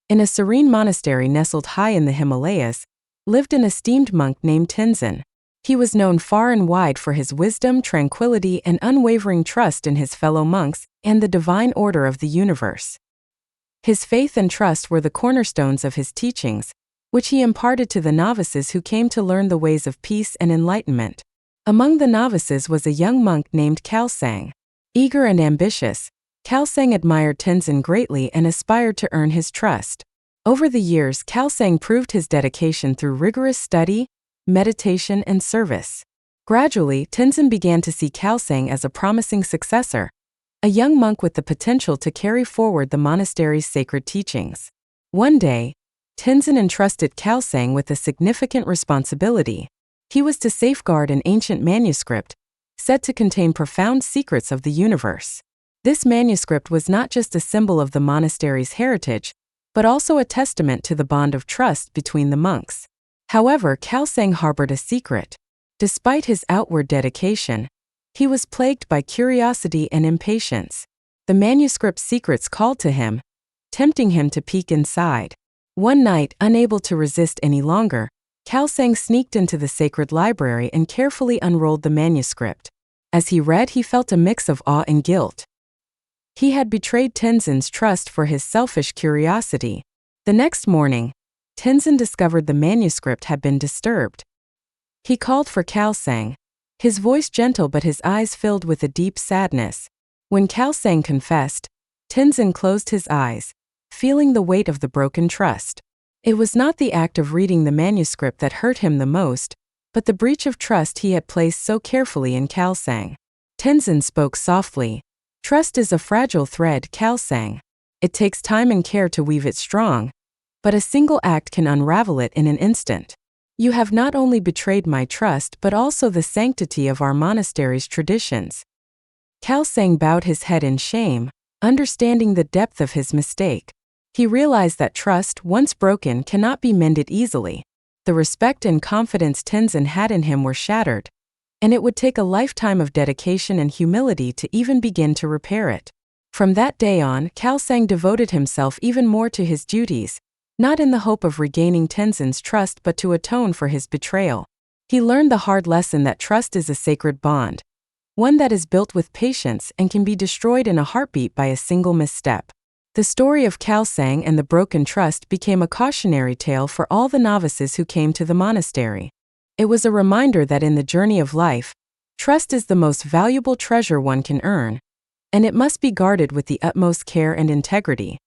In a serene monastery nestled high in the Himalayas, lived an esteemed monk named Tenzin. He was known far and wide for his wisdom, tranquility, and unwavering trust in his fellow monks and the divine order of the universe. His faith and trust were the cornerstones of his teachings, which he imparted to the novices who came to learn the ways of peace and enlightenment. Among the novices was a young monk named Khalsang. Eager and ambitious, Khalsang admired Tenzin greatly and aspired to earn his trust. Over the years, Khalsang proved his dedication through rigorous study, meditation, and service. Gradually, Tenzin began to see Khalsang as a promising successor, a young monk with the potential to carry forward the monastery's sacred teachings. One day, Tenzin entrusted Khalsang with a significant responsibility. He was to safeguard an ancient manuscript, said to contain profound secrets of the universe. This manuscript was not just a symbol of the monastery's heritage, but also a testament to the bond of trust between the monks. However, Khalsang harbored a secret. Despite his outward dedication, he was plagued by curiosity and impatience. The manuscript's secrets called to him, tempting him to peek inside. One night, unable to resist any longer, Khalsang sneaked into the sacred library and carefully unrolled the manuscript. As he read, he felt a mix of awe and guilt. He had betrayed Tenzin's trust for his selfish curiosity. The next morning, Tenzin discovered the manuscript had been disturbed. He called for Khalsang, his voice gentle but his eyes filled with a deep sadness. When Khalsang confessed, Tenzin closed his eyes, feeling the weight of the broken trust. It was not the act of reading the manuscript that hurt him the most, but the breach of trust he had placed so carefully in Khalsang. Tenzin spoke softly. Trust is a fragile thread, Khalsang. It takes time and care to weave it strong, but a single act can unravel it in an instant. You have not only betrayed my trust but also the sanctity of our monastery's traditions. Khalsang bowed his head in shame, understanding the depth of his mistake. He realized that trust, once broken, cannot be mended easily. The respect and confidence Tenzin had in him were shattered, and it would take a lifetime of dedication and humility to even begin to repair it. From that day on, Khalsang devoted himself even more to his duties, not in the hope of regaining Tenzin's trust but to atone for his betrayal. He learned the hard lesson that trust is a sacred bond, one that is built with patience and can be destroyed in a heartbeat by a single misstep. The story of Khalsang and the broken trust became a cautionary tale for all the novices who came to the monastery. It was a reminder that in the journey of life, trust is the most valuable treasure one can earn, and it must be guarded with the utmost care and integrity.